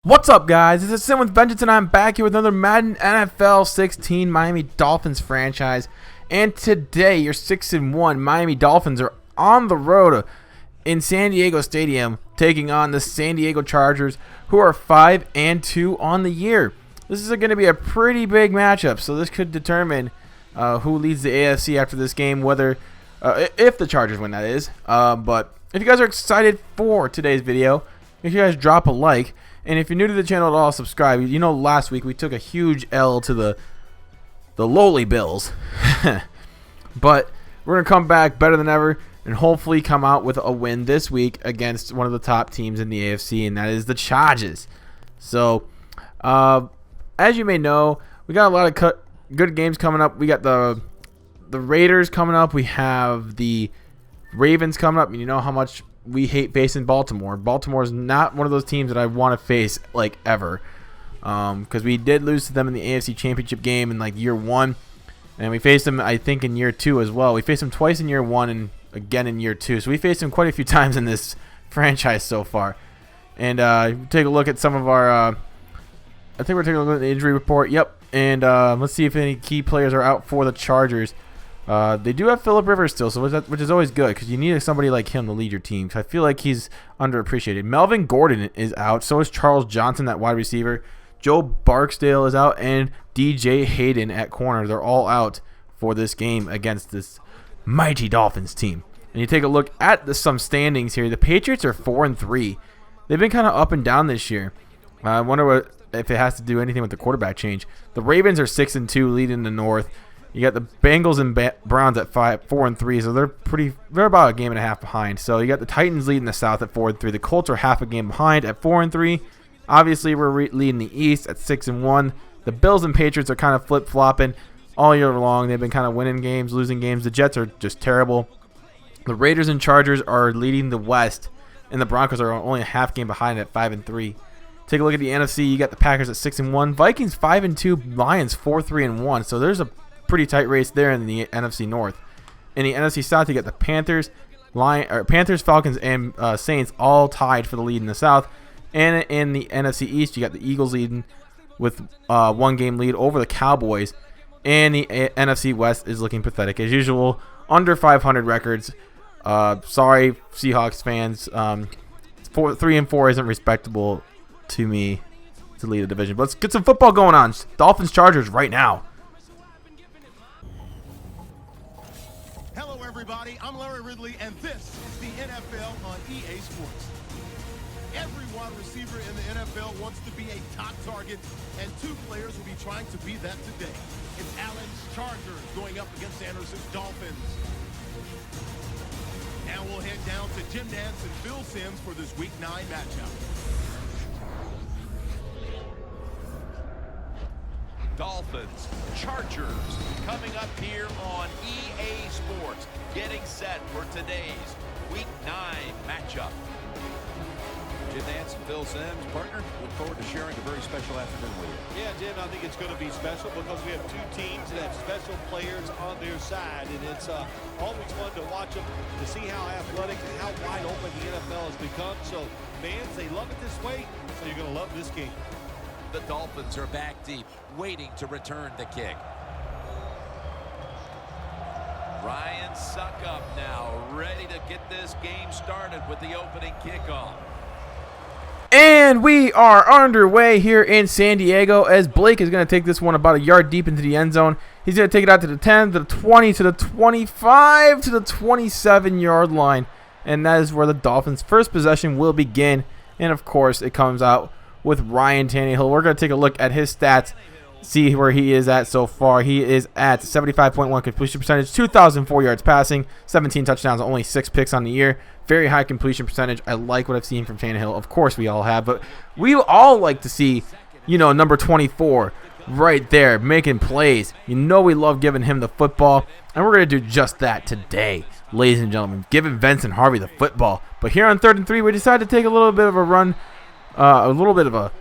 What's up, guys? This is Suh with Vengeance, and I'm back here with another Madden NFL 16 Miami Dolphins franchise. And today, your 6-1 Miami Dolphins are on the road in San Diego Stadium, taking on the San Diego Chargers, who are 5-2 on the year. This is going to be a pretty big matchup, so this could determine who leads the AFC after this game, whether if the Chargers win, that is. But if you guys are excited for today's video, make sure you guys drop a like. And if you're new to the channel at all, subscribe. You know, last week we took a huge L to the lowly Bills. But we're going to come back better than ever and hopefully come out with a win this week against one of the top teams in the AFC, and that is the Chargers. So, as you may know, we got a lot of good games coming up. We got the Raiders coming up. We have the Ravens coming up. And you know how much we hate facing Baltimore. Baltimore is not one of those teams that I want to face like ever, because we did lose to them in the AFC Championship game in like year 1, and we faced them I think in year 2 as well. We faced them twice in year 1 and again in year 2, so we faced them quite a few times in this franchise so far. And take a look at some of our I think we're taking a look at the injury report. Yep. And let's see if any key players are out for the Chargers. They do have Phillip Rivers still, so which is always good, because you need somebody like him to lead your team. I feel like he's underappreciated. Melvin Gordon is out. So is Charles Johnson, that wide receiver. Joe Barksdale is out, and DJ Hayden at corner. They're all out for this game against this mighty Dolphins team. And you take a look at some standings here. The Patriots are 4-3. They've been kind of up and down this year. I wonder if it has to do anything with the quarterback change. The Ravens are 6-2, leading the North. You got the Bengals and Browns at 4-3, so they're about a game and a half behind. So you got the Titans leading the South at 4-3. The Colts are half a game behind at 4-3. Obviously, we're leading the East at 6-1. The Bills and Patriots are kind of flip-flopping all year long. They've been kind of winning games, losing games. The Jets are just terrible. The Raiders and Chargers are leading the West, and the Broncos are only a half game behind at 5-3. Take a look at the NFC. You got the Packers at 6-1. Vikings 5-2. Lions 4-3-1. So there's a pretty tight race there in the NFC North. In the NFC South, you got the Panthers, Falcons, and Saints all tied for the lead in the South. And in the NFC East, you got the Eagles leading with one game lead over the Cowboys. And the NFC West is looking pathetic as usual, under 500 records. Sorry, Seahawks fans. 3-4 isn't respectable to me to lead a division. But let's get some football going on. Dolphins Chargers right now. Everybody, I'm Larry Ridley, and this is the NFL on EA Sports. Every wide receiver in the NFL wants to be a top target, and two players will be trying to be that today. It's Allen's Chargers going up against Anderson's Dolphins. Now we'll head down to Jim Nantz and Phil Simms for this Week 9 matchup. Dolphins, Chargers, coming up here on EA Sports, getting set for today's Week 9 matchup. Jim Nantz and Phil Simms, partner, look forward to sharing a very special afternoon with you. Yeah, Jim, I think it's going to be special because we have two teams that have special players on their side, and it's always fun to watch them, to see how athletic and how wide open the NFL has become. So, fans, they love it this way, so you're going to love this game. The Dolphins are back deep, waiting to return the kick. Ryan Suckup now, ready to get this game started with the opening kickoff. And we are underway here in San Diego as Blake is going to take this one about a yard deep into the end zone. He's going to take it out to the 10, to the 20, to the 25, to the 27-yard line. And that is where the Dolphins' first possession will begin. And, of course, it comes out with Ryan Tannehill. We're going to take a look at his stats, see where he is at so far. He is at 75.1 completion percentage, 2,004 yards passing, 17 touchdowns, only 6 picks on the year. Very high completion percentage. I like what I've seen from Tannehill. Of course we all have, but we all like to see, number 24 right there making plays. We love giving him the football, and we're going to do just that today, ladies and gentlemen, giving Vincent Harvey the football. But here on 3rd and 3, we decided to take a little bit of a run. A little bit of a,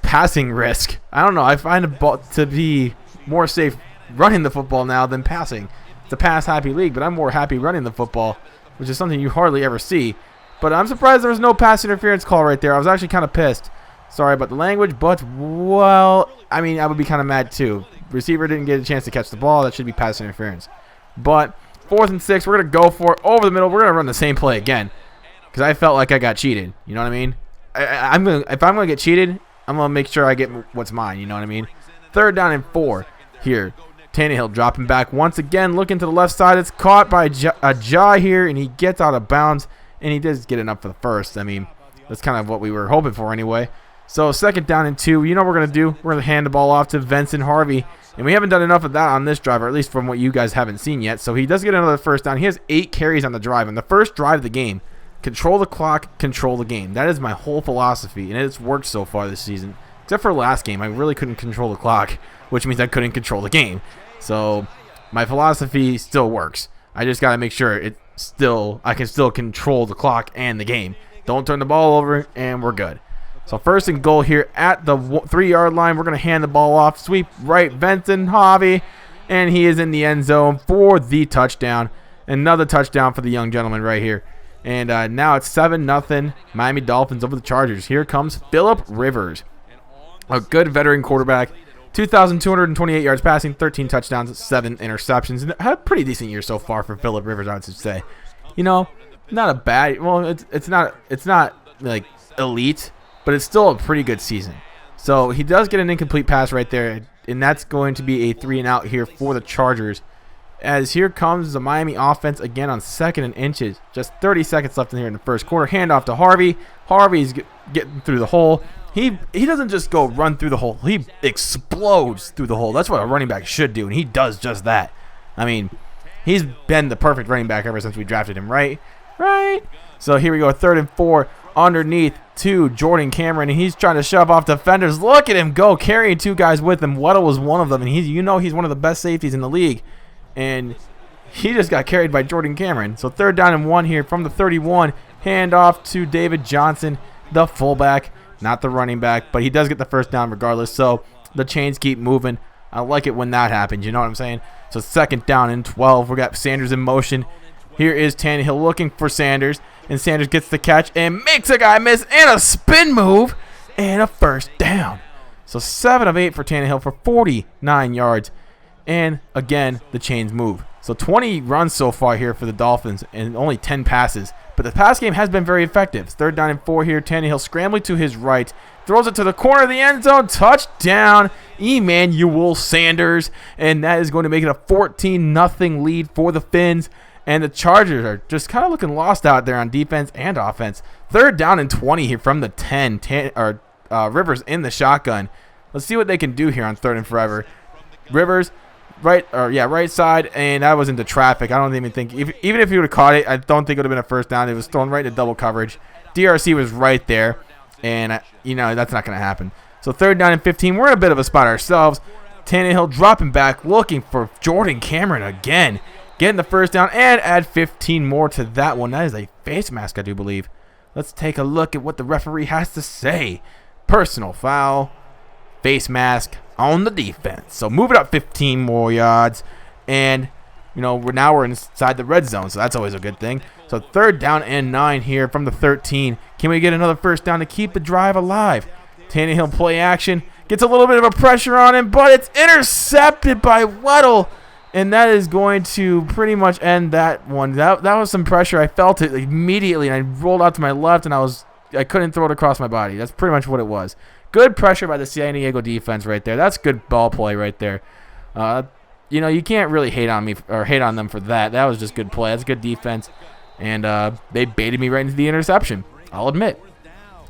passing risk. I don't know. I find it to be more safe running the football now than passing. It's a pass-happy league, but I'm more happy running the football, which is something you hardly ever see. But I'm surprised there was no pass interference call right there. I was actually kind of pissed. Sorry about the language, but, well, I mean, I would be kind of mad too. Receiver didn't get a chance to catch the ball. That should be pass interference. But 4th and 6, we're going to go for it over the middle. We're going to run the same play again because I felt like I got cheated. You know what I mean? If I'm going to get cheated, I'm going to make sure I get what's mine. You know what I mean? 3rd down and 4 here. Tannehill dropping back once again, looking to the left side. It's caught by a Jai here, and he gets out of bounds, and he does get enough for the first. I mean, that's kind of what we were hoping for anyway. So 2nd down and 2. You know what we're going to do? We're going to hand the ball off to Vincent Harvey, and we haven't done enough of that on this drive, or at least from what you guys haven't seen yet. So he does get another first down. He has 8 carries on the drive, and the first drive of the game, control the clock, control the game. That is my whole philosophy, and it's worked so far this season. Except for last game, I really couldn't control the clock, which means I couldn't control the game. So my philosophy still works. I just got to make sure I can still control the clock and the game. Don't turn the ball over, and we're good. So 1st and goal here at the 3-yard line. We're going to hand the ball off. Sweep right, Vincent Harvey, and he is in the end zone for the touchdown. Another touchdown for the young gentleman right here. And now it's 7-0 Miami Dolphins over the Chargers. Here comes Phillip Rivers, a good veteran quarterback. 2,228 yards passing, 13 touchdowns, 7 interceptions. And had a pretty decent year so far for Phillip Rivers, I would say. You know, not a bad. Well, it's not like elite, but it's still a pretty good season. So he does get an incomplete pass right there, and that's going to be a 3-and-out here for the Chargers. As here comes the Miami offense again on 2nd and inches. Just 30 seconds left in here in the first quarter. Handoff to Harvey. Harvey's getting through the hole. He doesn't just go run through the hole. He explodes through the hole. That's what a running back should do, and he does just that. I mean, he's been the perfect running back ever since we drafted him, right? Right. So here we go, 3rd and 4 underneath to Jordan Cameron, and he's trying to shove off defenders. Look at him go, carrying 2 guys with him. Weddle was one of them, and he's one of the best safeties in the league, and he just got carried by Jordan Cameron. So 3rd down and 1 here from the 31. Hand off to David Johnson, the fullback. Not the running back, but he does get the first down regardless. So the chains keep moving. I like it when that happens. You know what I'm saying? So 2nd down and 12. We got Sanders in motion. Here is Tannehill looking for Sanders. And Sanders gets the catch and makes a guy miss and a spin move and a first down. So 7 of 8 for Tannehill for 49 yards. And again, the chains move. So 20 runs so far here for the Dolphins and only 10 passes. But the pass game has been very effective. 3rd down and 4 here. Tannehill scrambling to his right. Throws it to the corner of the end zone. Touchdown, Emmanuel Sanders. And that is going to make it a 14-0 lead for the Finns. And the Chargers are just kind of looking lost out there on defense and offense. 3rd down and 20 here from the 10. Rivers in the shotgun. Let's see what they can do here on 3rd and forever. Rivers. Right side, and that was into traffic. I don't even think, even if he would have caught it, I don't think it would have been a first down. It was thrown right into double coverage. DRC was right there, and that's not going to happen. So 3rd down and 15. We're in a bit of a spot ourselves. Tannehill dropping back, looking for Jordan Cameron again, getting the first down, and add 15 more to that one. That is a face mask, I do believe. Let's take a look at what the referee has to say. Personal foul, face mask on the defense. So move it up 15 more yards, and we're inside the red zone, so that's always a good thing. So 3rd down and 9 here from the 13. Can we get another first down to keep the drive alive? Tannehill play action, gets a little bit of a pressure on him, but it's intercepted by Weddle, and that is going to pretty much end that one. That was some pressure. I felt it immediately, and I rolled out to my left, and I couldn't throw it across my body. That's pretty much what it was. Good pressure by the San Diego defense right there. That's good ball play right there. You can't really hate on them for that. That was just good play. That's good defense. And they baited me right into the interception, I'll admit.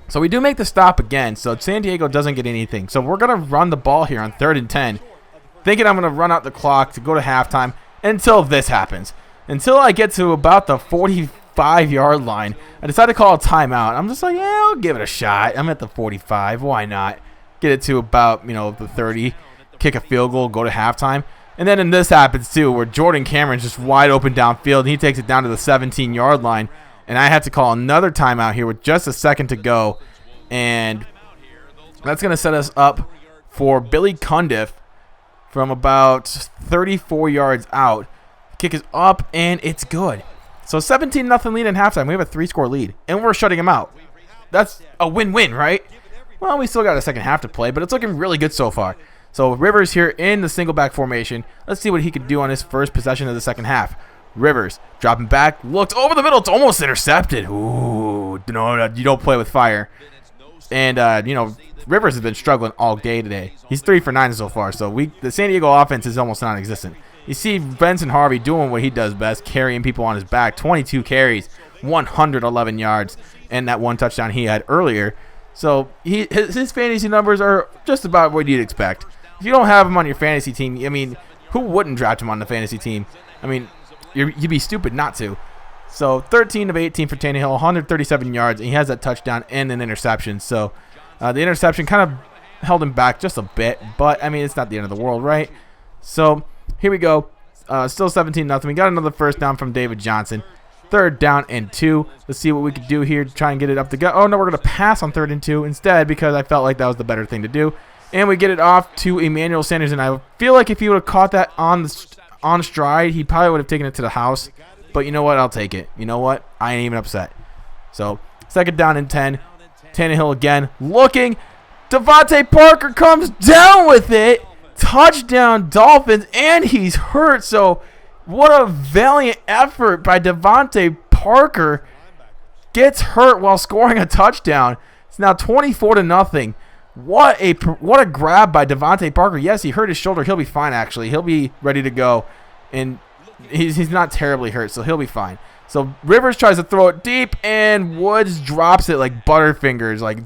So we do make the stop again. So San Diego doesn't get anything. So we're going to run the ball here on 3rd and 10. Thinking I'm going to run out the clock to go to halftime until this happens. Until I get to about the 45-yard line, I decided to call a timeout. I'm just like, yeah, I'll give it a shot. I'm at the 45. Why not? Get it to about, the 30, kick a field goal, go to halftime. And then this happens too, where Jordan Cameron's just wide open downfield, and he takes it down to the 17-yard line. And I have to call another timeout here with just a second to go. And that's going to set us up for Billy Cundiff from about 34 yards out. Kick is up, and it's good. So 17-0 lead in halftime. We have a 3-score lead, and we're shutting him out. That's a win-win, right? Well, we still got a second half to play, but it's looking really good so far. So Rivers here in the single back formation. Let's see what he could do on his first possession of the second half. Rivers dropping back, looks over the middle. It's almost intercepted. Ooh, no, you don't play with fire. And, Rivers has been struggling all day today. He's 3 for 9 so far. So the San Diego offense is almost non-existent. You see Benson Harvey doing what he does best, carrying people on his back. 22 carries, 111 yards, and that 1 touchdown he had earlier. So his fantasy numbers are just about what you'd expect. If you don't have him on your fantasy team, I mean, who wouldn't draft him on the fantasy team? I mean, you'd be stupid not to. So 13 of 18 for Tannehill, 137 yards, and he has that touchdown and an interception. So the interception kind of held him back just a bit, but I mean, it's not the end of the world, right? So here we go. Still 17-0. We got another first down from David Johnson. 3rd down and 2. Let's see what we could do here to try and get it up to go. Oh no, we're gonna pass on 3rd and 2 instead because I felt like that was the better thing to do. And we get it off to Emmanuel Sanders, and I feel like if he would have caught that on stride, he probably would have taken it to the house. But you know what? I'll take it. You know what? I ain't even upset. So 2nd down and 10. Tannehill again looking. Devontae Parker comes down with it. Touchdown Dolphins, and he's hurt. So what a valiant effort by Devontae Parker. Gets hurt while scoring a touchdown. It's now 24-0. What a grab by Devontae Parker. Yes, he hurt his shoulder. He'll be fine, actually. He'll be ready to go. And he's not terribly hurt, so he'll be fine. So Rivers tries to throw it deep, and Woods drops it like Butterfingers, like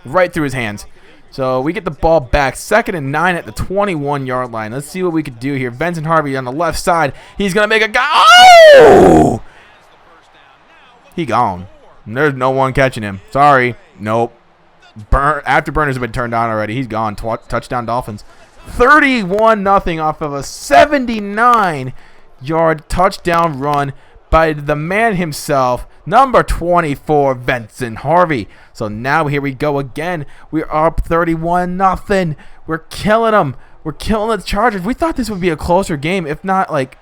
right through his hands. So we get the ball back. 2nd and 9 at the 21-yard line. Let's see what we could do here. Benson Harvey on the left side. He's going to make a go. Oh! He gone. There's no one catching him. Sorry. Nope. Afterburners have been turned on already. He's gone. Touchdown Dolphins. 31-0 off of a 79-yard touchdown run by the man himself, number 24, Benson Harvey. So now here we go again. We're up 31-0. We're killing them. We're killing the Chargers. We thought this would be a closer game. If not, like,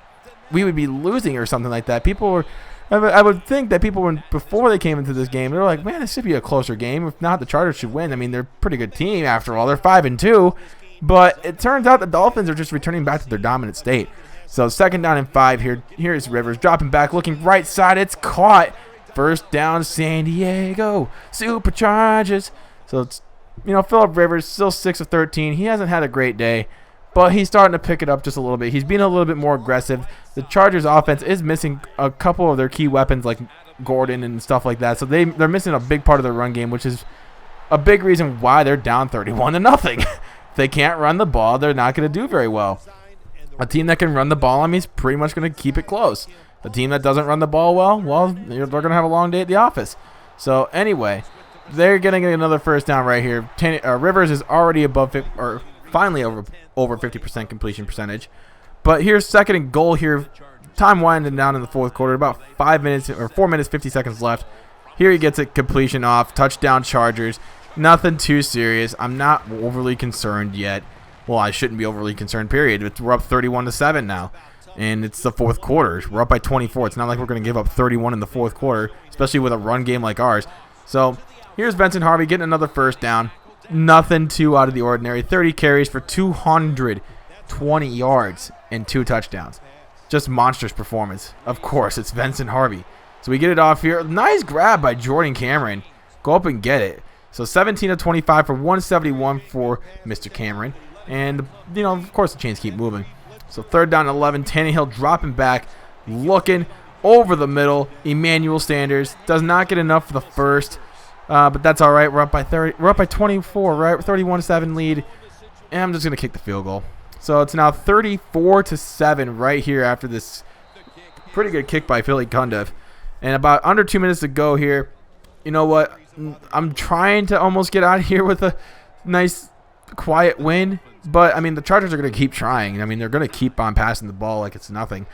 we would be losing or something like that. People were... I would think that people, before they came into this game, they were like, man, this should be a closer game. If not, the Chargers should win. I mean, they're a pretty good team after all. They're 5-2. But it turns out the Dolphins are just returning back to their dominant state. So 2nd down and 5 here. Here's Rivers dropping back, looking right side. It's caught. 1st down, San Diego Superchargers. So it's, Phillip Rivers still 6 of 13. He hasn't had a great day, but he's starting to pick it up just a little bit. He's being a little bit more aggressive. The Chargers offense is missing a couple of their key weapons like Gordon and stuff like that. So they're missing a big part of their run game, which is a big reason why they're down 31-0. If they can't run the ball, they're not going to do very well. A team that can run the ball, I mean, is pretty much going to keep it close. A team that doesn't run the ball well, they're going to have a long day at the office. So anyway, they're getting another first down right here. Rivers is already above finally over 50% completion percentage. But here's 2nd and goal here. Time winding down in the 4th quarter. About 4 minutes, 50 seconds left. Here he gets a completion off. Touchdown Chargers. Nothing too serious. I'm not overly concerned yet. Well, I shouldn't be overly concerned, period. We're up 31-7 now. And it's the 4th quarter. We're up by 24. It's not like we're going to give up 31 in the 4th quarter, especially with a run game like ours. So here's Benson Harvey getting another first down. Nothing too out of the ordinary. 30 carries for 220 yards and 2 touchdowns. Just monstrous performance. Of course, it's Benson Harvey. So we get it off here. Nice grab by Jordan Cameron. Go up and get it. So 17 of 25 for 171 for Mr. Cameron. And, of course, the chains keep moving. So 3rd down and 11. Tannehill dropping back, looking over the middle. Emmanuel Sanders does not get enough for the first. But that's all right. We're up by 30. We're up by 24, right? 31-7 lead. And I'm just going to kick the field goal. So it's now 34-7 right here after this pretty good kick by Philly Cundiff. And about under 2 minutes to go here. You know what? I'm trying to almost get out of here with a nice, quiet win. But, I mean, the Chargers are going to keep trying. I mean, they're going to keep on passing the ball like it's nothing.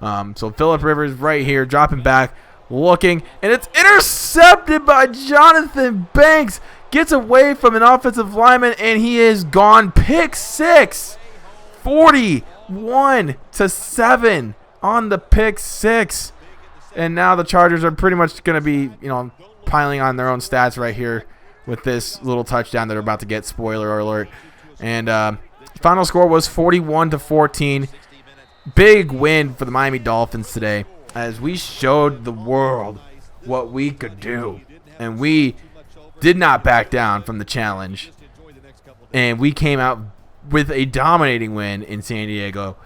So Phillip Rivers right here, dropping back, looking. And it's intercepted by Jonathan Banks. Gets away from an offensive lineman, and he is gone. Pick 6. 41-7 on the pick 6. And now the Chargers are pretty much going to be, piling on their own stats right here with this little touchdown that we're about to get. Spoiler alert. And final score was 41-14. Big win for the Miami Dolphins today, as we showed the world what we could do. And we did not back down from the challenge. And we came out with a dominating win in San Diego.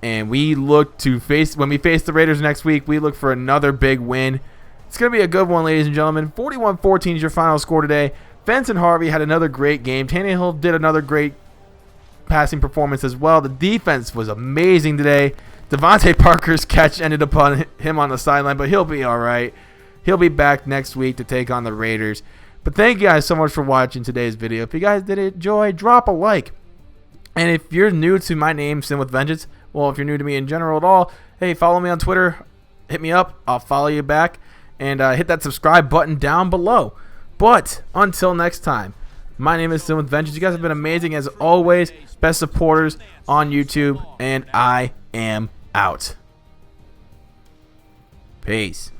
And we look to when we face the Raiders next week, we look for another big win. It's going to be a good one, ladies and gentlemen. 41-14 is your final score today. Fence and Harvey had another great game. Tannehill did another great passing performance as well. The defense was amazing today. Devontae Parker's catch ended up on him on the sideline, but he'll be all right. He'll be back next week to take on the Raiders. But thank you guys so much for watching today's video. If you guys did enjoy, drop a like. And if you're new to my name, Sin with Vengeance, well, if you're new to me in general at all, hey, follow me on Twitter. Hit me up. I'll follow you back. And hit that subscribe button down below. But until next time, my name is Suh with Vengeance. You guys have been amazing as always. Best supporters on YouTube. And I am out. Peace.